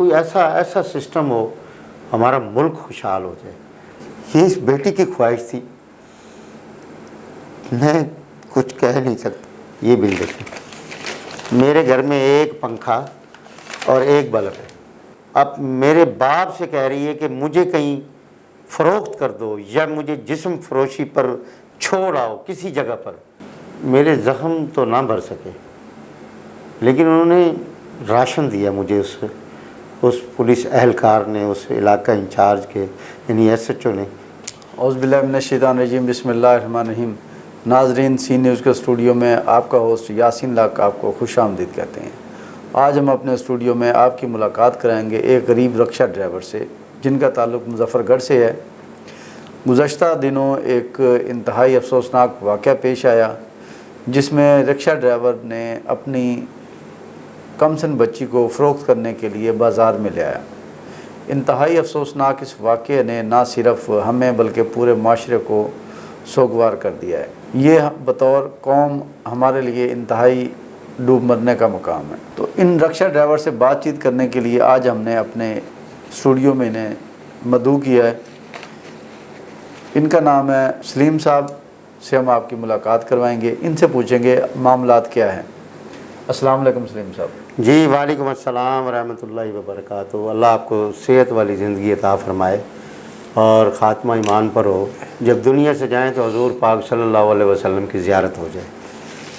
کوئی ایسا سسٹم ہو ہمارا ملک خوشحال ہو جائے. یہ اس بیٹی کی خواہش تھی, میں کچھ کہہ نہیں سکتا. یہ بل دیکھیں, میرے گھر میں ایک پنکھا اور ایک بلب ہے. اب میرے باپ سے کہہ رہی ہے کہ مجھے کہیں فروخت کر دو یا مجھے جسم فروشی پر چھوڑ آؤ کسی جگہ پر. میرے زخم تو نہ بھر سکے, لیکن انہوں نے راشن دیا مجھے. اس پولیس اہلکار نے, اس علاقہ انچارج کے یعنی ایس ایچ او نے. اعوذ باللہ من الشیطان الرجیم, بسم اللہ الرحمن الرحیم. ناظرین, سی نیوز کے اسٹوڈیو میں آپ کا ہوسٹ یاسین لاک آپ کو خوش آمدید کہتے ہیں. آج ہم اپنے اسٹوڈیو میں آپ کی ملاقات کرائیں گے ایک غریب رکشہ ڈرائیور سے جن کا تعلق مظفر گڑھ سے ہے. گزشتہ دنوں ایک انتہائی افسوسناک واقعہ پیش آیا جس میں رکشہ ڈرائیور نے اپنی کم سن بچی کو فروخت کرنے کے لیے بازار میں لے آیا. انتہائی افسوسناک اس واقعے نے نہ صرف ہمیں بلکہ پورے معاشرے کو سوگوار کر دیا ہے. یہ بطور قوم ہمارے لیے انتہائی ڈوب مرنے کا مقام ہے. تو ان رکشہ ڈرائیور سے بات چیت کرنے کے لیے آج ہم نے اپنے اسٹوڈیو میں انہیں مدعو کیا ہے. ان کا نام ہے سلیم صاحب, سے ہم آپ کی ملاقات کروائیں گے. ان سے پوچھیں گے معاملات کیا ہیں. السلام علیکم سلیم صاحب. جی وعلیکم السلام ورحمۃ اللہ وبرکاتہ. اللہ آپ کو صحت والی زندگی عطا فرمائے اور خاتمہ ایمان پر ہو. جب دنیا سے جائیں تو حضور پاک صلی اللہ علیہ وسلم کی زیارت ہو جائے.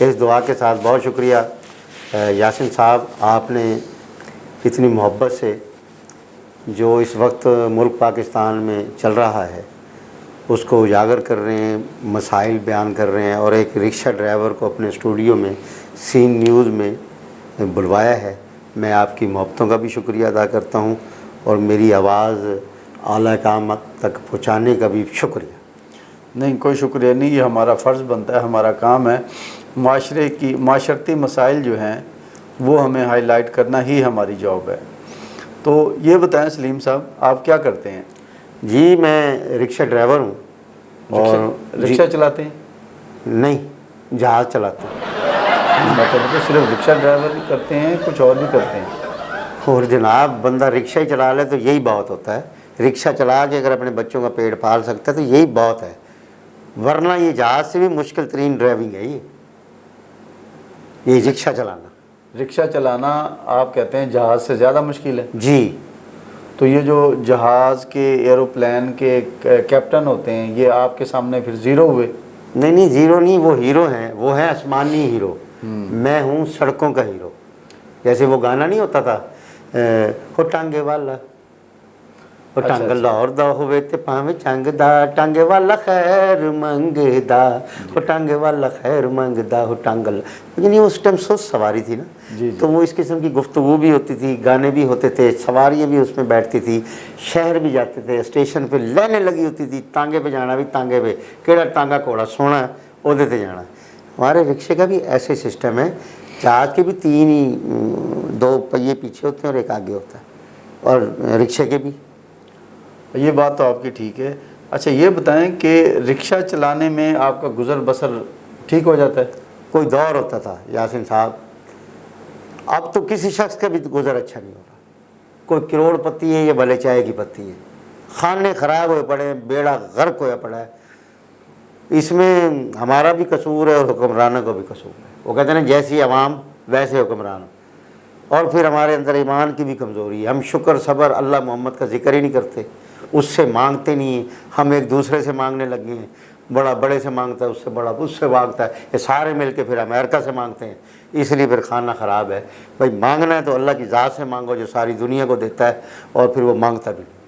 اس دعا کے ساتھ بہت شکریہ یاسین صاحب, آپ نے اتنی محبت سے جو اس وقت ملک پاکستان میں چل رہا ہے اس کو اجاگر کر رہے ہیں, مسائل بیان کر رہے ہیں, اور ایک رکشہ ڈرائیور کو اپنے اسٹوڈیو میں سی نیوز میں بلوایا ہے. میں آپ کی محبتوں کا بھی شکریہ ادا کرتا ہوں اور میری آواز اعلیٰ قامت تک پہنچانے کا بھی شکریہ. نہیں, کوئی شکریہ نہیں, یہ ہمارا فرض بنتا ہے, ہمارا کام ہے. معاشرتی مسائل جو ہیں وہ ہمیں ہائی لائٹ کرنا ہی ہماری جاب ہے. تو یہ بتائیں سلیم صاحب, آپ کیا کرتے ہیں؟ جی میں رکشہ ڈرائیور ہوں. اور رکشہ چلاتے ہیں؟ نہیں, جہاز چلاتا ہوں. مطلب صرف رکشہ ڈرائیور ہی کرتے ہیں, کچھ اور بھی کرتے ہیں؟ اور جناب, بندہ رکشہ ہی چلا لے تو یہی بہت ہوتا ہے. رکشہ چلا کے اگر اپنے بچوں کا پیٹ پال سکتا ہے تو یہی بہت ہے, ورنہ یہ جہاز سے بھی مشکل ترین ڈرائیونگ ہے یہ رکشہ چلانا. رکشہ چلانا آپ کہتے ہیں جہاز سے زیادہ مشکل ہے؟ جی. تو یہ جو جہاز کے ایروپلین کے کیپٹن ہوتے ہیں یہ آپ کے سامنے پھر زیرو ہوئے؟ نہیں, زیرو نہیں, وہ ہیرو ہیں. وہ ہیں آسمانی ہیرو, میں ہوں سڑکوں کا ہیرو. جیسے وہ گانا نہیں ہوتا تھا, ہو ٹانگے والا وہ ٹانگ لاہور دا ہوئے تے پاویں چنگ دا, ٹانگے والا خیر منگدا, ہو ٹانگے والا خیر منگدا, ہو ٹانگ. لیکن یہ اس ٹائم سوچ سواری تھی نا, تو وہ اس قسم کی گفتگو بھی ہوتی تھی, گانے بھی ہوتے تھے, سواریاں بھی اس میں بیٹھتی تھی, شہر بھی جاتے تھے, اسٹیشن پہ لائنیں لگی ہوتی تھی, ٹانگے پہ جانا بھی ٹانگے پہ, کیڑا ٹانگا گھوڑا سونا وہ دیتے جانا. ہمارے رکشے کا بھی ایسے سسٹم ہے. جہاز کے بھی 2 پہیے پیچھے ہوتے ہیں اور ایک آگے ہوتا ہے, اور رکشے کے بھی. یہ بات تو آپ کی ٹھیک ہے. اچھا یہ بتائیں کہ رکشہ چلانے میں آپ کا گزر بسر ٹھیک ہو جاتا ہے؟ کوئی دور ہوتا تھا یاسین صاحب, اب تو کسی شخص کا بھی گزر اچھا نہیں ہو رہا. کوئی کروڑ پتی ہے یا بھلے چائے کی پتی ہے, کھانے خراب ہوئے پڑے ہیں, بیڑا غرق ہوا پڑا ہے. اس میں ہمارا بھی قصور ہے اور حکمرانوں کا بھی قصور ہے. وہ کہتے ہیں جیسی عوام ویسے حکمران. اور پھر ہمارے اندر ایمان کی بھی کمزوری ہے. ہم شکر صبر اللہ محمد کا ذکر ہی نہیں کرتے, اس سے مانگتے نہیں ہیں. ہم ایک دوسرے سے مانگنے لگے ہیں, بڑا بڑے سے مانگتا ہے, اس سے بڑا اس سے مانگتا ہے, یہ سارے مل کے پھر امریکہ سے مانگتے ہیں. اس لیے پھر کھانا خراب ہے. بھائی مانگنا ہے تو اللہ کی ذات سے مانگو جو ساری دنیا کو دیتا ہے, اور پھر وہ مانگتا بھی نہیں.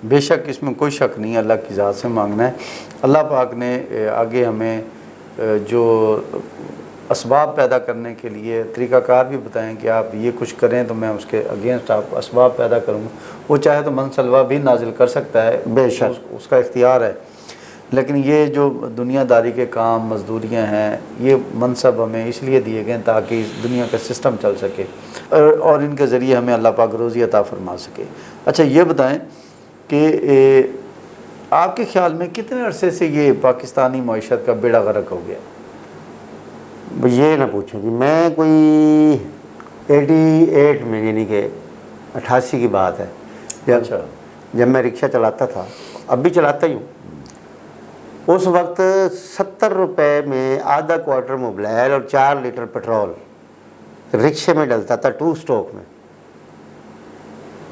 بے شک اس میں کوئی شک نہیں, اللہ کی ذات سے مانگنا ہے. اللہ پاک نے آگے ہمیں جو اسباب پیدا کرنے کے لیے طریقہ کار بھی بتائیں کہ آپ یہ کچھ کریں تو میں اس کے اگینسٹ آپ اسباب پیدا کروں گا. وہ چاہے تو منصلوہ بھی نازل کر سکتا ہے, بے شک اس کا اختیار ہے. لیکن یہ جو دنیا داری کے کام مزدوریاں ہیں یہ منصب ہمیں اس لیے دیے گئے تاکہ دنیا کا سسٹم چل سکے اور ان کے ذریعے ہمیں اللہ پاک روزی عطا فرما سکے. اچھا یہ بتائیں کہ آپ کے خیال میں کتنے عرصے سے یہ پاکستانی معیشت کا بیڑا غرق ہو گیا؟ یہ نہ پوچھیں جی, میں کوئی 88 میں یعنی کہ 88 की बात है, अच्छा। जब मैं रिक्शा चलाता था, अब भी चलाता ही हूँ। उस वक्त 70 रुपये में आधा क्वार्टर मोबिल और 4 लीटर पेट्रोल रिक्शे में डलता था 2 स्ट्रोक में।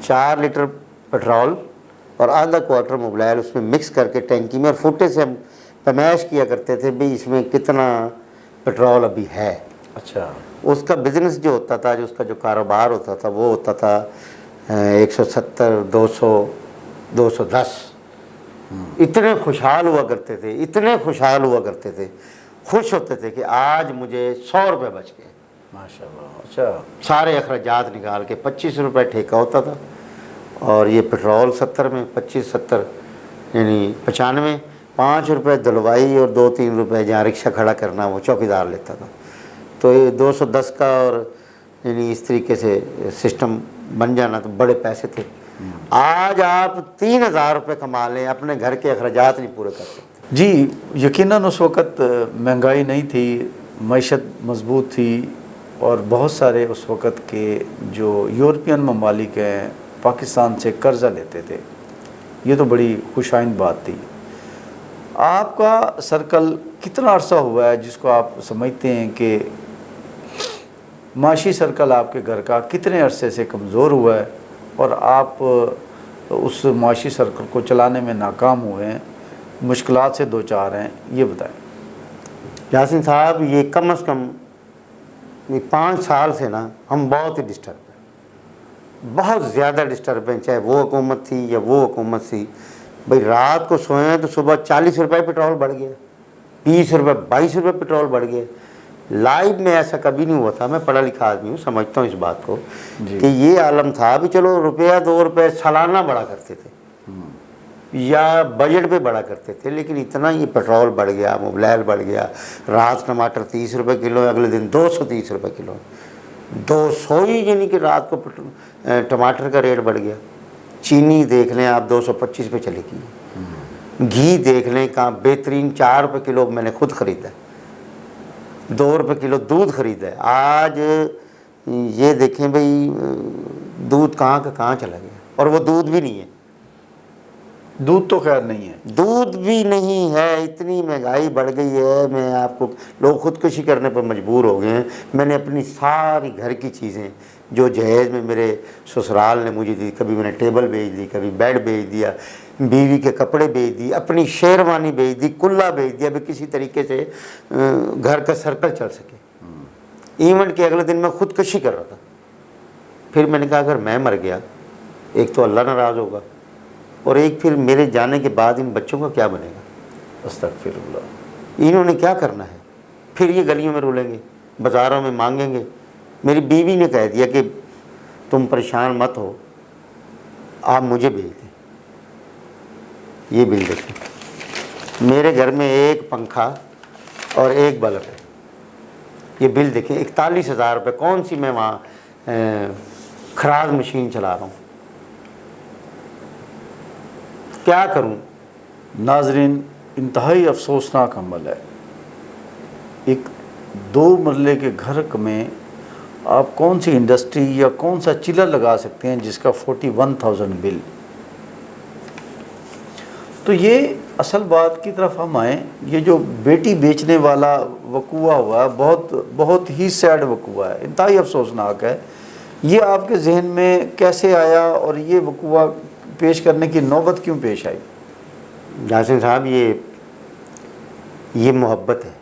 4 लीटर पेट्रोल और आधा क्वार्टर मोबिल उसमें मिक्स करके टैंकी में, और फुटे से हम पैमाइश किया करते थे भाई इसमें कितना पेट्रोल अभी है। अच्छा। उसका बिज़नेस जो होता था, जो उसका जो कारोबार होता था, वो होता था 170, 200, 210। इतने खुशहाल हुआ करते थे, इतने खुशहाल हुआ करते थे, खुश होते थे कि आज मुझे 100 रुपये बच गए। माशाल्लाह। अच्छा। सारे अखराजात निकाल के 25 रुपये ठेका होता था, और ये पेट्रोल 70 में, 25, 70 यानी 95, 5 रुपये दलवाई और 2-3 रुपये जहाँ रिक्शा खड़ा करना वो चौकीदार लेता था। तो ये 210 का, और यानी इस तरीके से सिस्टम बन जाना तो बड़े पैसे थे। आज आप 3000 रुपये कमा लें, अपने घर के अखराजात नहीं पूरे कर सकते। जी, यकीनन उस वक़्त महंगाई नहीं थी, मईशत मजबूत थी, और बहुत सारे उस वक़्त के जो यूरोपियन ममालिक हैं पाकिस्तान से कर्ज़ा लेते थे। ये तो बड़ी खुशाइंद बात थी। आपका सर्कल कितना अरसा हुआ है जिसको आप समझते हैं कि माशी सर्कल आपके घर का कितने अरसे से कमज़ोर हुआ है और आप उस माशी सर्कल को चलाने में नाकाम हुए हैं, मुश्किलात से दो चार हैं, ये बताएं। यासीन साहब, ये कम से कम 5 साल से ना हम बहुत ही डिस्टर्ब हैं, बहुत ज़्यादा डिस्टर्ब हैं। चाहे वो हुकूमत थी या वो हुकूमत थी, भाई रात को सोए तो सुबह 40 रुपये पेट्रोल बढ़ गया, 20 रुपये, 22 रुपये पेट्रोल बढ़ गए। लाइव में ऐसा कभी नहीं हुआ था। मैं पढ़ा लिखा आदमी हूँ, समझता हूँ इस बात को कि ये आलम था भी चलो रुपया 2 रुपये सालाना बढ़ा करते थे या बजट पे बढ़ा करते थे, लेकिन इतना ये पेट्रोल बढ़ गया, मोबिल बढ़ गया। रात टमाटर 30 रुपये किलो, अगले दिन 230 रुपये किलो, 200 ही, यानी कि रात को टमाटर का रेट बढ़ गया। चीनी देख लें आप 225 पे चलेगी। घी देख लें कहाँ बेहतरीन 4 रुपये किलो मैंने खुद ख़रीदा, 2 रुपये किलो दूध ख़रीदा है। आज ये देखें भाई दूध कहाँ का कहाँ चला गया, और वो दूध भी नहीं है। दूध तो खैर नहीं है, दूध भी नहीं है, इतनी महंगाई बढ़ गई है। मैं आपको, लोग खुदकुशी करने पर मजबूर हो गए हैं। मैंने अपनी सारी घर की चीज़ें जो जहेज़ में मेरे ससुराल ने मुझे दी, कभी मैंने टेबल बेच दी, कभी बेड बेच दिया, बीवी के कपड़े बेच दिए, अपनी शेरवानी बेच दी, कुल्ला बेच दिया, भी किसी तरीके से घर का सर्कल चल सके। इवेंट के अगले दिन मैं खुदकुशी कर रहा था। फिर मैंने कहा अगर मैं मर गया, एक तो अल्लाह नाराज़ होगा, और एक फिर मेरे जाने के बाद इन बच्चों का क्या बनेगा। अस्तगफिरुल्लाह। इन्होंने क्या करना है। फिर ये गलियों में रुलेंगे, बाज़ारों में मांगेंगे। मेरी बीवी ने कह दिया कि तुम परेशान मत हो, आप मुझे भेज दें। ये बिल देखें, मेरे घर में एक पंखा और एक बल्ब है। ये बिल देखें, 41,000 रुपये। कौन सी मैं वहाँ खराज मशीन चला रहा हूँ, क्या करूं। नाजरीन, इंतहाई अफसोसनाक अमल है। एक 2 मरले के घर में आप कौन सी इंडस्ट्री या कौन सा चिलर लगा सकते हैं जिसका 41,000 बिल। तो ये असल बात की तरफ हम आएँ। ये जो बेटी बेचने वाला वकूआ हुआ, बहुत ही सैड वकूआ है, इंतहाई अफसोसनाक है। ये आपके जहन में कैसे आया और ये वकूआ पेश करने की नौबत क्यों पेश आई? यासीन साहब, ये मोहब्बत है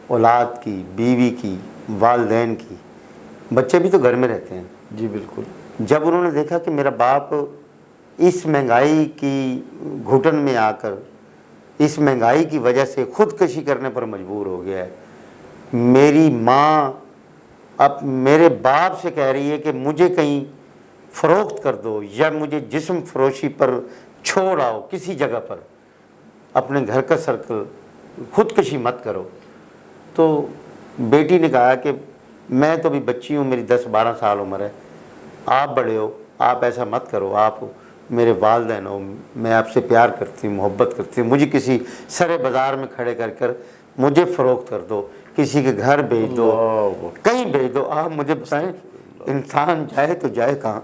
औलाद की, बीवी की, वालिदैन की। बच्चे भी तो घर में रहते हैं। जी बिल्कुल। जब उन्होंने देखा कि मेरा बाप इस महंगाई की घुटन में आकर, इस महंगाई की वजह से खुदकशी करने पर मजबूर हो गया है, मेरी माँ अब मेरे बाप से कह रही है कि मुझे कहीं फ़रोख्त कर दो या मुझे जिस्म फरोशी पर छोड़ आओ किसी जगह पर, अपने घर का सर्कल, खुदकशी मत करो। तो बेटी ने कहा कि मैं तो अभी बच्ची हूँ, मेरी 10-12 साल उम्र है, आप बड़े हो, आप ऐसा मत करो, आप मेरे वालिदैन हो, मैं आपसे प्यार करती हूँ, मोहब्बत करती हूँ, मुझे किसी सरे बाज़ार में खड़े कर कर मुझे फ़रोख्त कर दो, किसी के घर भेज दो, कहीं भेज दो। आप मुझे बताएं, इंसान जाए तो जाए कहाँ।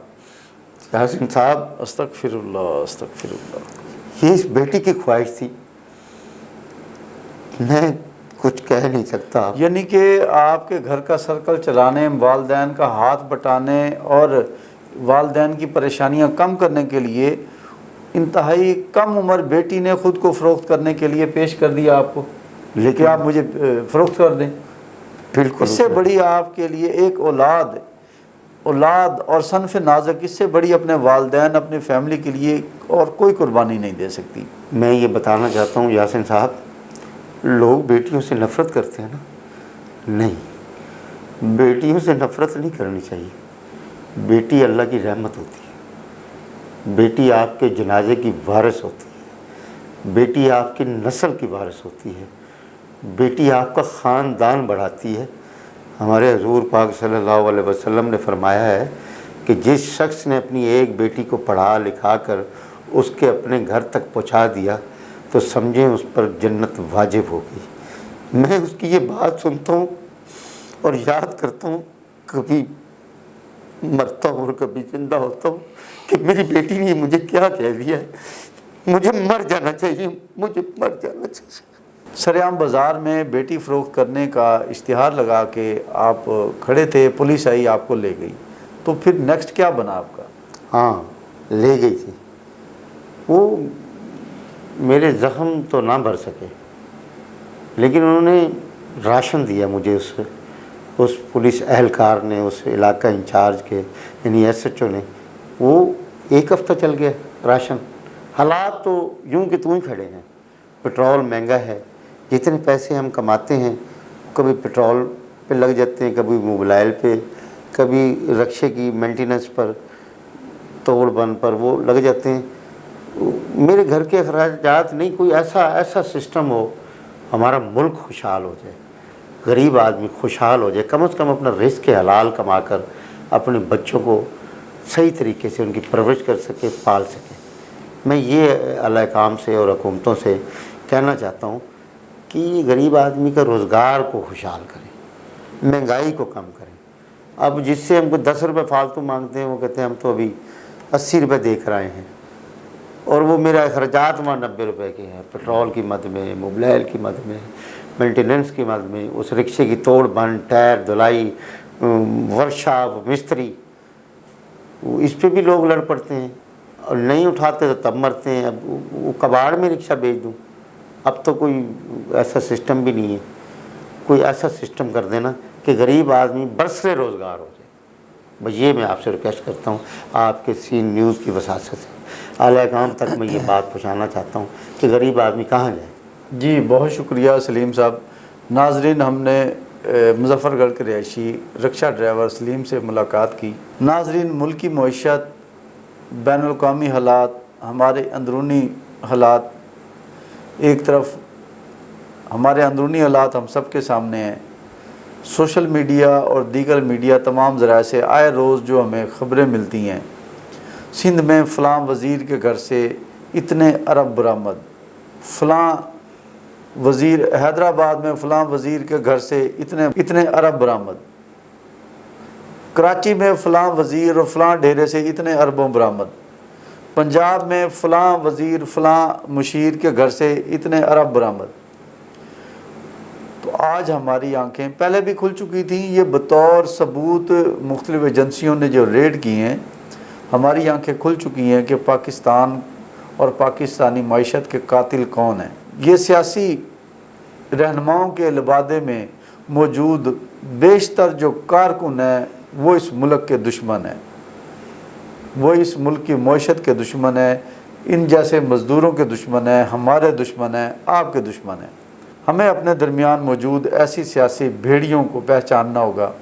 यासीन साहब, अस्तगफिरुल्लाह अस्तगफिरुल्लाह। ये इस बेटी की ख्वाहिश थी, मैं कुछ कह नहीं सकता। यानी कि आपके घर का सर्कल चलाने, वालदैन का हाथ बटाने और वालदैन की परेशानियां कम करने के लिए इंतहाई कम उम्र बेटी ने खुद को फ़रोख्त करने के लिए पेश कर दिया आपको, लेकिन आप मुझे फ़रोख्त कर दें। बिल्कुल। इससे बड़ी आपके लिए एक औलाद और सनफ नाज़क, इससे बड़ी अपने वालदैन, अपनी फैमिली के लिए और कोई कुर्बानी नहीं दे सकती। मैं ये बताना चाहता हूँ यासीन साहब, लोग बेटियों से नफ़रत करते हैं ना, नहीं, बेटियों से नफ़रत नहीं करनी चाहिए। बेटी अल्लाह की रहमत होती है, बेटी आपके जनाजे की वारिस होती है, बेटी आपकी नस्ल की वारिस होती है, बेटी आपका ख़ानदान बढ़ाती है। हमारे हुज़ूर पाक सल्लल्लाहु अलैहि वसल्लम ने फरमाया है कि जिस शख्स ने अपनी एक बेटी को पढ़ा लिखा कर उसके अपने घर तक पहुंचा दिया तो समझें उस पर जन्नत वाजिब होगी। मैं उसकी ये बात सुनता हूँ और याद करता हूँ, कभी मरता हूँ और कभी जिंदा होता हूँ कि मेरी बेटी ने मुझे क्या कह दिया है, मुझे मर जाना चाहिए, मुझे मर जाना चाहिए। सरेआम बाज़ार में बेटी फ़रोख्त करने का इश्तिहार लगा के आप खड़े थे, पुलिस आई आपको ले गई, तो फिर नेक्स्ट क्या बना आपका? हाँ, ले गई थी। वो मेरे ज़ख्म तो ना भर सके, लेकिन उन्होंने राशन दिया मुझे। उस पुलिस एहलकार ने, उस इलाका इंचार्ज के यानी SHO ने, वो एक हफ़्ता चल गया राशन। हालात तो यूँ कि तू ही खड़े हैं, पेट्रोल महंगा है, जितने पैसे हम कमाते हैं कभी पेट्रोल पे लग जाते हैं, कभी मोबाइल पे, कभी रक्शे की मेंटेनेंस पर, तोड़ बन पर वो लग जाते हैं। मेरे घर के अखराजात नहीं, कोई ऐसा सिस्टम हो हमारा मुल्क खुशहाल हो जाए, गरीब आदमी खुशहाल हो जाए, कम से कम अपना रिज़्क़ के हलाल कमा कर अपने बच्चों को सही तरीके से उनकी परवरिश कर सके, पाल सके। मैं ये अल्लाह काम से और हुकूमतों से कहना चाहता हूँ कि गरीब आदमी का रोज़गार को खुशहाल करें, महंगाई को कम करें। अब जिससे हमको 10 रुपये फालतू मांगते हैं, वो कहते हैं हम तो अभी 80 रुपये दे कर आए हैं, और वो मेरा अखराजात वहाँ 90 रुपये के हैं, पेट्रोल की मद में, मोबाइल की मद में, मेंटेनेंस की मद में, उस रिक्शे की तोड़ बन, टायर धुलाई, वर्कशॉप, मिस्त्री, इस पे भी लोग लड़ पड़ते हैं और नहीं उठाते तो तब मरते हैं। अब वो कबाड़ में रिक्शा बेच दूँ, अब तो कोई ऐसा सिस्टम भी नहीं है। कोई ऐसा सिस्टम कर देना कि गरीब आदमी बरसरे रोज़गार हो जाए। बस ये मैं आपसे रिक्वेस्ट करता हूँ, आपके सीन न्यूज़ की वसासत से आला काम तक मैं ये बात पहुँचाना चाहता हूँ कि गरीब आदमी कहाँ जाए। जी बहुत शुक्रिया सलीम साहब। नाजरीन, हमने मुजफ्फरगढ़ के रहायशी रिक्शा ड्राइवर सलीम से मुलाकात की। नाजरीन, मुल्की मईशत, बैनुल-अक़वामी हालात, हमारे अंदरूनी हालात, एक तरफ हमारे अंदरूनी हालात हम सब के सामने हैं। सोशल मीडिया और दीगर मीडिया तमाम ज़राए से आए रोज़ जो हमें ख़बरें मिलती हैं, सिंध में फ़लाँ वज़ीर के घर से इतने अरब बरामद, फ़लाँ वज़ीर, हैदराबाद में फ़लाँ वज़ीर के घर से इतने अरब बरामद, कराची में फ़लाँ वज़ीर और फ़लाँ डेरे से इतने अरबों बरामद, पंजाब में फ़लाँ वज़ीर फ़लाँ मुशीर के घर से इतने अरब बरामद। तो आज हमारी आंखें पहले भी खुल चुकी थी, ये बतौर सबूत मुख्तलिफ़ एजेंसियों ने जो रेड किए हैं, हमारी आंखें खुल चुकी हैं कि पाकिस्तान और पाकिस्तानी मईशत के कातिल कौन हैं। ये सियासी रहनुमाओं के लिबादे में मौजूद बेशतर जो कारकुन हैं वो इस मुल्क के दुश्मन हैं, वो इस मुल्क की मईशत के दुश्मन हैं, इन जैसे मज़दूरों के दुश्मन हैं, हमारे दुश्मन हैं, आपके दुश्मन हैं। हमें अपने दरमियान मौजूद ऐसी सियासी भेड़ियों को पहचानना होगा,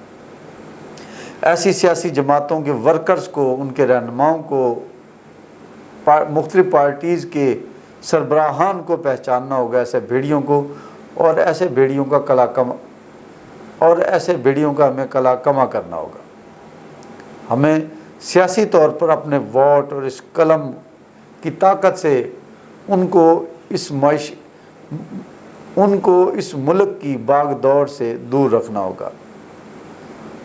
ऐसी सियासी जमातों के वर्कर्स को, उनके रहनुमाओं को, मुख्तलिफ़ पार्टीज़ के सरबराहान को पहचानना होगा, ऐसे भेड़ियों को, और ऐसे भेड़ियों का हमें कला कमा करना होगा। हमें सियासी तौर पर अपने वोट और इस कलम की ताकत से उनको इस मुल्क की भाग दौड़ से दूर रखना होगा,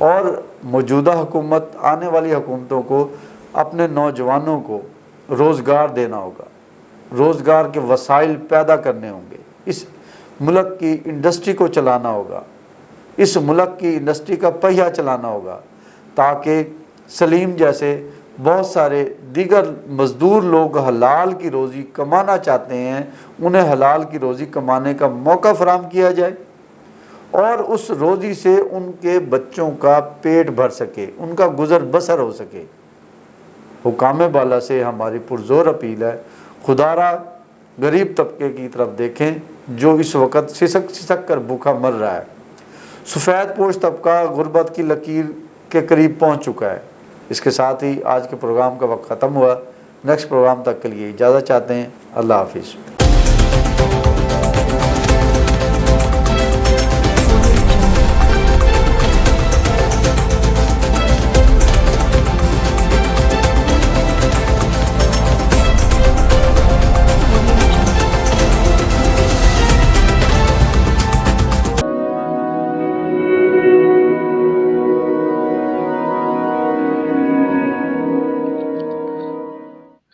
और मौजूदा हुकूमत, आने वाली हुकूमतों को अपने नौजवानों को रोज़गार देना होगा, रोज़गार के वसाइल पैदा करने होंगे, इस मुल्क की इंडस्ट्री को चलाना होगा, इस मुल्क की इंडस्ट्री का पहिया चलाना होगा, ताकि सलीम जैसे बहुत सारे दीगर मज़दूर लोग हलाल की रोज़ी कमाना चाहते हैं, उन्हें हलाल की रोज़ी कमाने का मौका फराहम किया जाए और उस रोज़ी से उनके बच्चों का पेट भर सके, उनका गुज़र बसर हो सके। हुकाम बाला से हमारी पुरज़ोर अपील है, खुदारा गरीब तबके की तरफ देखें जो इस वक्त सिसक सिसक कर भूखा मर रहा है। सफ़ेद पोश तबका गुर्बत की लकीर के करीब पहुंच चुका है। इसके साथ ही आज के प्रोग्राम का वक्त ख़त्म हुआ। नेक्स्ट प्रोग्राम तक के लिए इजाज़त चाहते हैं। अल्लाह हाफिज़।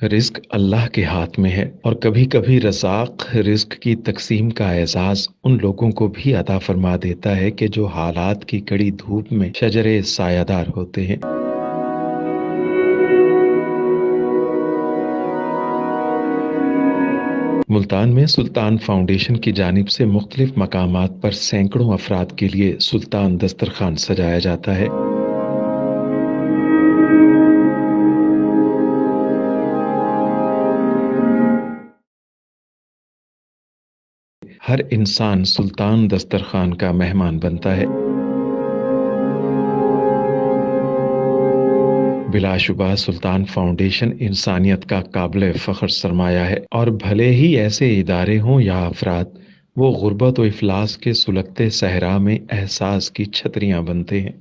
रिस्क अल्लाह के हाथ में है और कभी कभी रज़ाक रिस्क की तकसीम का एहसास उन लोगों को भी अता फरमा देता है कि जो हालात की कड़ी धूप में शजरे सायादार होते हैं। मुल्तान में सुल्तान फाउंडेशन की जानिब से मुख्तलिफ मकामात पर सैकड़ों अफराद के लिए सुल्तान दस्तरखान सजाया जाता है। हर इंसान सुल्तान दस्तरखान का मेहमान बनता है। बिलाशुबा सुल्तान फाउंडेशन इंसानियत का काबिल फ़ख्र सरमाया है और भले ही ऐसे इदारे हों या अफराद, वो गुर्बत व इफलास के सुलगते सहरा में एहसास की छतरियाँ बनते हैं।